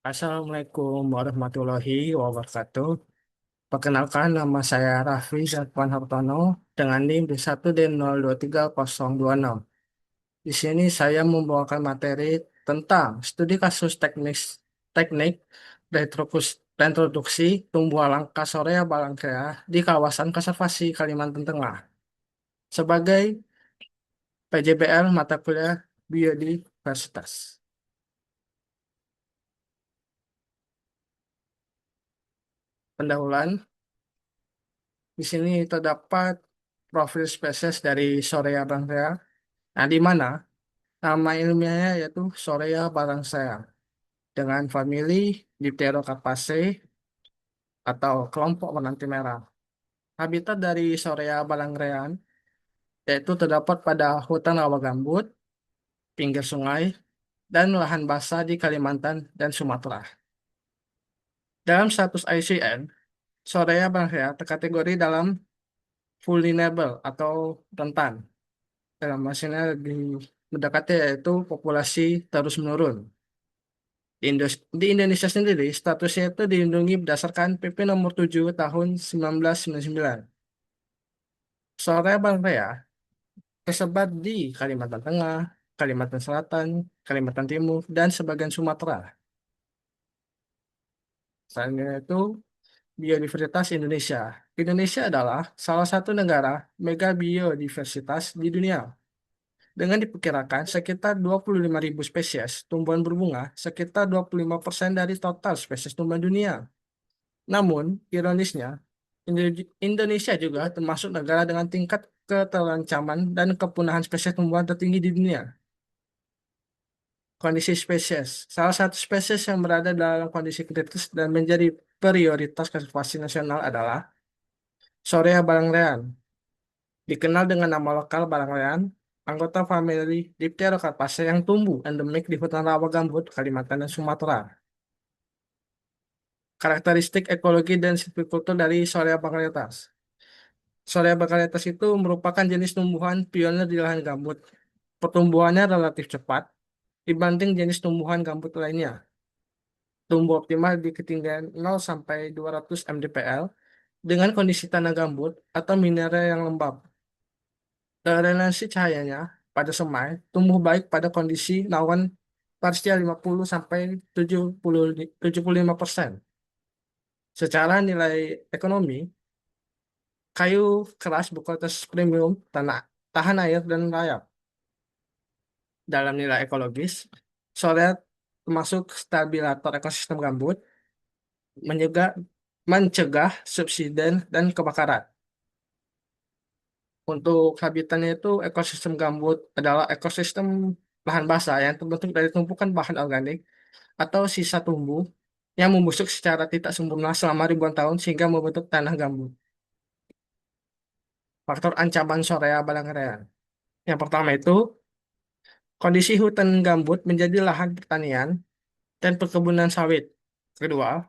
Assalamualaikum warahmatullahi wabarakatuh. Perkenalkan, nama saya Raffi Zatwan Hartono dengan NIM D1D023026. Di sini saya membawakan materi tentang studi kasus teknik reintroduksi tumbuh langka Sorea balangkea di kawasan konservasi Kalimantan Tengah sebagai PJBL mata kuliah biodiversitas. Pendahuluan. Di sini terdapat profil spesies dari Sorea barancea, nah, di mana nama ilmiahnya yaitu Sorea barancea dengan famili Dipterocarpaceae atau kelompok penanti merah. Habitat dari Sorea balangrean yaitu terdapat pada hutan rawa gambut, pinggir sungai, dan lahan basah di Kalimantan dan Sumatera. Dalam status ICN, Sorea barancea terkategori dalam vulnerable atau rentan. Dalam hasilnya lebih mendekati yaitu populasi terus menurun. Di Indonesia sendiri, statusnya itu dilindungi berdasarkan PP nomor 7 tahun 1999. Soalnya Bang Rea tersebar di Kalimantan Tengah, Kalimantan Selatan, Kalimantan Timur, dan sebagian Sumatera. Selain itu, biodiversitas Indonesia. Indonesia adalah salah satu negara mega biodiversitas di dunia, dengan diperkirakan sekitar 25.000 spesies tumbuhan berbunga, sekitar 25% dari total spesies tumbuhan dunia. Namun, ironisnya, Indonesia juga termasuk negara dengan tingkat keterancaman dan kepunahan spesies tumbuhan tertinggi di dunia. Kondisi spesies. Salah satu spesies yang berada dalam kondisi kritis dan menjadi prioritas konservasi nasional adalah Sorea balangrean. Dikenal dengan nama lokal balangrean, anggota famili Dipterocarpaceae yang tumbuh endemik di hutan rawa gambut, Kalimantan dan Sumatera. Karakteristik ekologi dan silvikultur dari Sorea baccalaureatus. Sorea baccalaureatus itu merupakan jenis tumbuhan pionir di lahan gambut. Pertumbuhannya relatif cepat dibanding jenis tumbuhan gambut lainnya. Tumbuh optimal di ketinggian 0 sampai 200 mdpl dengan kondisi tanah gambut atau mineral yang lembab. Toleransi cahayanya pada semai tumbuh baik pada kondisi lawan parsial 50 sampai 75%. Secara nilai ekonomi, kayu keras berkualitas premium, tahan air dan layak. Dalam nilai ekologis, solar termasuk stabilator ekosistem gambut, mencegah, mencegah subsiden dan kebakaran. Untuk habitatnya itu ekosistem gambut adalah ekosistem lahan basah yang terbentuk dari tumpukan bahan organik atau sisa tumbuh yang membusuk secara tidak sempurna selama ribuan tahun sehingga membentuk tanah gambut. Faktor ancaman Sorea balangrea. Yang pertama itu, kondisi hutan gambut menjadi lahan pertanian dan perkebunan sawit. Kedua,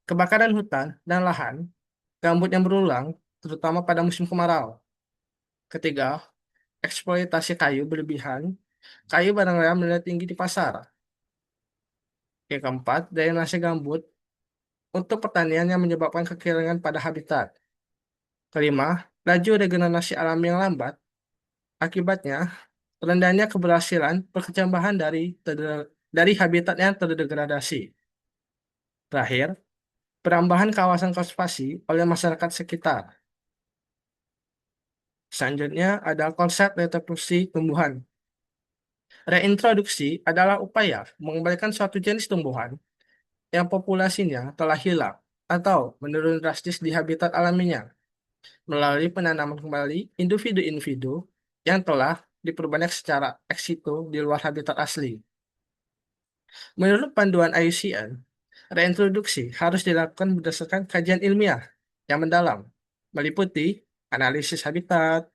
kebakaran hutan dan lahan gambut yang berulang, terutama pada musim kemarau. Ketiga, eksploitasi kayu berlebihan. Kayu barang raya menilai tinggi di pasar. Yang keempat, drainase gambut untuk pertanian yang menyebabkan kekeringan pada habitat. Kelima, laju regenerasi alami yang lambat. Akibatnya, rendahnya keberhasilan perkecambahan dari habitat yang terdegradasi. Terakhir, penambahan kawasan konservasi oleh masyarakat sekitar. Selanjutnya ada konsep reintroduksi tumbuhan. Reintroduksi adalah upaya mengembalikan suatu jenis tumbuhan yang populasinya telah hilang atau menurun drastis di habitat alaminya melalui penanaman kembali individu-individu yang telah diperbanyak secara ex situ di luar habitat asli. Menurut panduan IUCN, reintroduksi harus dilakukan berdasarkan kajian ilmiah yang mendalam, meliputi analisis habitat,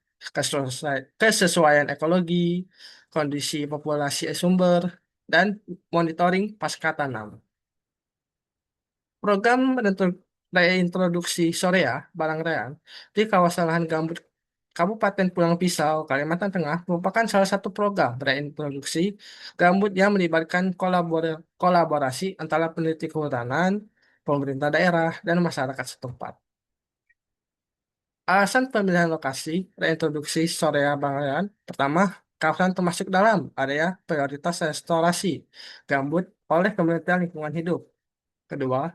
kesesuaian ekologi, kondisi populasi sumber, dan monitoring pasca tanam. Program reintroduksi Sorea Balangrean di kawasan lahan gambut Kabupaten Pulang Pisau, Kalimantan Tengah merupakan salah satu program reintroduksi gambut yang melibatkan kolaborasi antara peneliti kehutanan, pemerintah daerah, dan masyarakat setempat. Alasan pemilihan lokasi reintroduksi Sorea Bangayan, pertama, kawasan termasuk dalam area prioritas restorasi gambut oleh Kementerian Lingkungan Hidup. Kedua,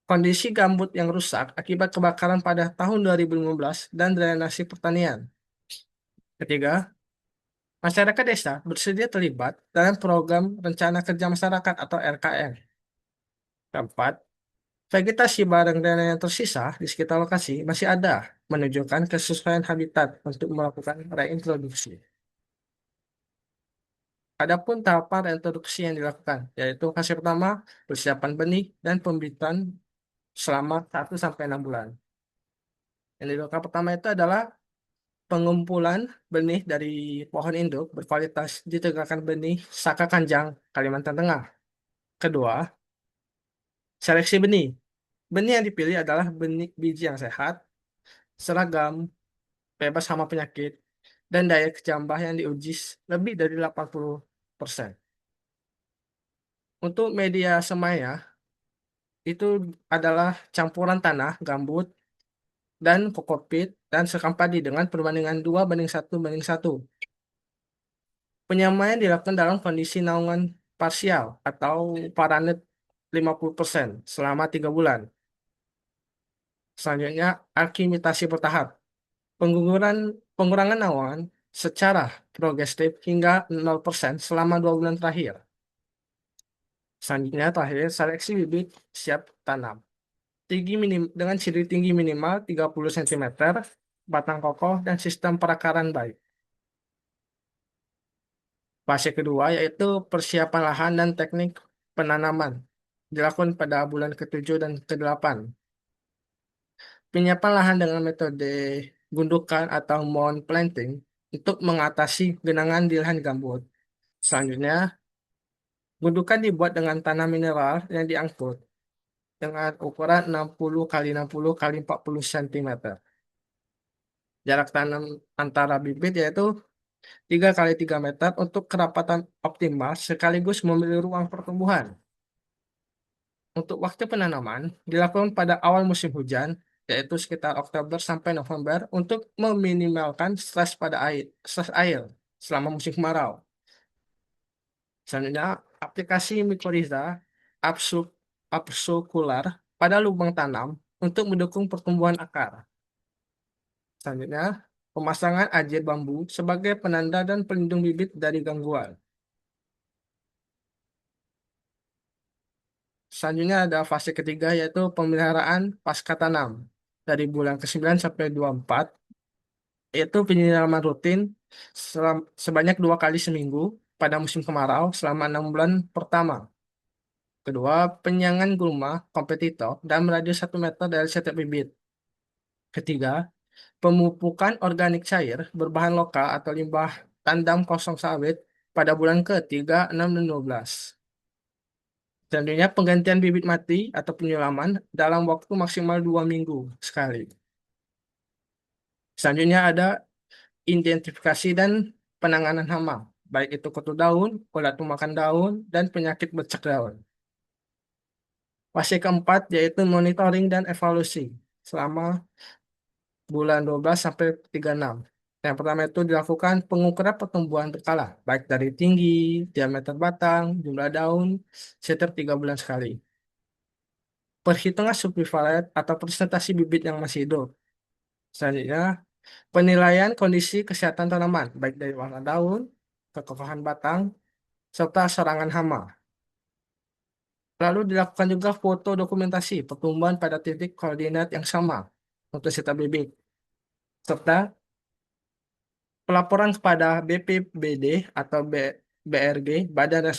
kondisi gambut yang rusak akibat kebakaran pada tahun 2015 dan drainasi pertanian. Ketiga, masyarakat desa bersedia terlibat dalam program Rencana Kerja Masyarakat atau RKM. Keempat, vegetasi barang dan yang tersisa di sekitar lokasi masih ada, menunjukkan kesesuaian habitat untuk melakukan reintroduksi. Adapun tahapan reintroduksi yang dilakukan, yaitu fase pertama, persiapan benih dan pembibitan selama 1 sampai 6 bulan. Yang dilakukan pertama itu adalah pengumpulan benih dari pohon induk berkualitas di Tegakan Benih Saka Kanjang, Kalimantan Tengah. Kedua, seleksi benih. Benih yang dipilih adalah benih biji yang sehat, seragam, bebas hama penyakit, dan daya kecambah yang diuji lebih dari 80%. Untuk media semaya, itu adalah campuran tanah, gambut, dan kokopit, dan sekam padi dengan perbandingan 2:1:1. Penyamaian dilakukan dalam kondisi naungan parsial atau paranet 50% selama 3 bulan. Selanjutnya, akimitasi bertahap. Pengurangan awan secara progresif hingga 0% selama 2 bulan terakhir. Selanjutnya terakhir seleksi bibit siap tanam. Dengan ciri tinggi minimal 30 cm, batang kokoh dan sistem perakaran baik. Fase kedua yaitu persiapan lahan dan teknik penanaman. Dilakukan pada bulan ke-7 dan ke-8. Penyiapan lahan dengan metode gundukan atau mound planting untuk mengatasi genangan di lahan gambut. Selanjutnya, gundukan dibuat dengan tanah mineral yang diangkut dengan ukuran 60 kali 60 kali 40 cm. Jarak tanam antara bibit yaitu 3 kali 3 meter untuk kerapatan optimal sekaligus memilih ruang pertumbuhan. Untuk waktu penanaman dilakukan pada awal musim hujan, yaitu sekitar Oktober sampai November untuk meminimalkan stres air selama musim kemarau. Selanjutnya, aplikasi mikoriza absu- absekular pada lubang tanam untuk mendukung pertumbuhan akar. Selanjutnya, pemasangan ajir bambu sebagai penanda dan pelindung bibit dari gangguan. Selanjutnya ada fase ketiga yaitu pemeliharaan pasca tanam dari bulan ke-9 sampai 24, yaitu penyiraman rutin sebanyak 2 kali seminggu pada musim kemarau selama 6 bulan pertama. Kedua, penyangan gulma kompetitor dan radius 1 meter dari setiap bibit. Ketiga, pemupukan organik cair berbahan lokal atau limbah tandam kosong sawit pada bulan ke-3, 6, dan 12. Selanjutnya, penggantian bibit mati atau penyulaman dalam waktu maksimal 2 minggu sekali. Selanjutnya ada identifikasi dan penanganan hama, baik itu kutu daun, ulat pemakan daun, dan penyakit bercak daun. Fase keempat yaitu monitoring dan evaluasi selama bulan 12 sampai 36. Yang pertama itu dilakukan pengukuran pertumbuhan berkala, baik dari tinggi, diameter batang, jumlah daun, setiap 3 bulan sekali. Perhitungan subprevalent atau presentasi bibit yang masih hidup. Selanjutnya, penilaian kondisi kesehatan tanaman, baik dari warna daun, kekokohan batang, serta serangan hama. Lalu dilakukan juga foto dokumentasi pertumbuhan pada titik koordinat yang sama untuk setiap bibit, serta pelaporan kepada BPBD atau BRG, Badan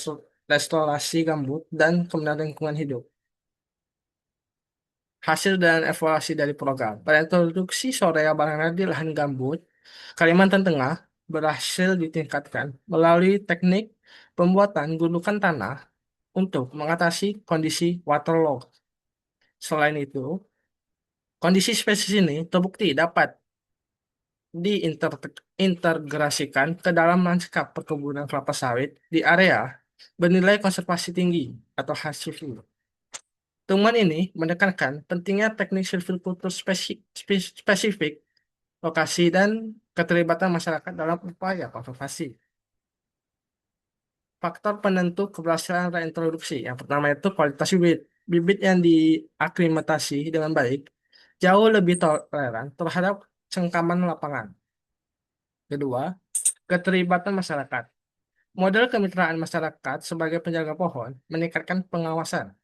Restorasi Gambut dan Kementerian Lingkungan Hidup. Hasil dan evaluasi dari program. Pada introduksi Soraya Barana di lahan gambut, Kalimantan Tengah berhasil ditingkatkan melalui teknik pembuatan gundukan tanah untuk mengatasi kondisi waterlogged. Selain itu, kondisi spesies ini terbukti dapat diintegrasikan ke dalam lanskap perkebunan kelapa sawit di area bernilai konservasi tinggi atau HCV. Temuan ini menekankan pentingnya teknik silvicultur spesifik, lokasi, dan keterlibatan masyarakat dalam upaya konservasi. Faktor penentu keberhasilan reintroduksi. Yang pertama itu kualitas bibit. Bibit yang diaklimatasi dengan baik jauh lebih toleran terhadap cengkaman lapangan. Kedua, keterlibatan masyarakat. Model kemitraan masyarakat sebagai penjaga pohon meningkatkan pengawasan.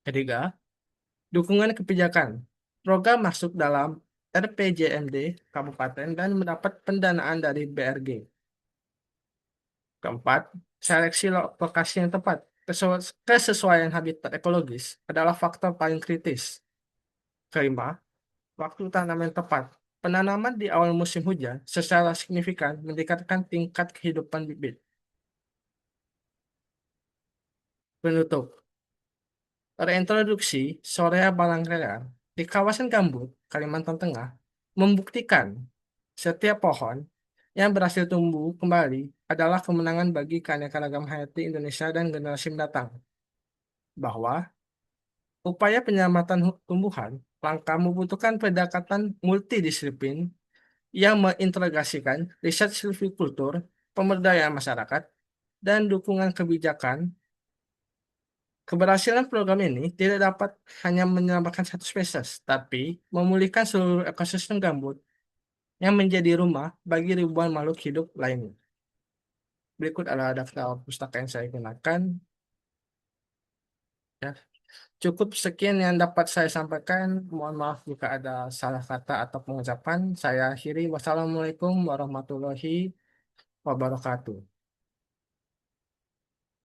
Ketiga, dukungan kebijakan. Program masuk dalam RPJMD kabupaten dan mendapat pendanaan dari BRG. Keempat, seleksi lokasi yang tepat. Kesesuaian habitat ekologis adalah faktor paling kritis. Kelima, waktu tanam yang tepat. Penanaman di awal musim hujan secara signifikan meningkatkan tingkat kehidupan bibit. Penutup, reintroduksi Sorea balangrea di kawasan gambut, Kalimantan Tengah, membuktikan setiap pohon yang berhasil tumbuh kembali adalah kemenangan bagi keanekaragaman hayati Indonesia dan generasi mendatang. Bahwa upaya penyelamatan tumbuhan langka membutuhkan pendekatan multidisiplin yang mengintegrasikan riset silvikultur, pemberdayaan masyarakat, dan dukungan kebijakan. Keberhasilan program ini tidak dapat hanya menyelamatkan satu spesies, tapi memulihkan seluruh ekosistem gambut yang menjadi rumah bagi ribuan makhluk hidup lainnya. Berikut adalah daftar pustaka yang saya gunakan. Ya, cukup sekian yang dapat saya sampaikan. Mohon maaf jika ada salah kata atau pengucapan. Saya akhiri. Wassalamualaikum warahmatullahi wabarakatuh.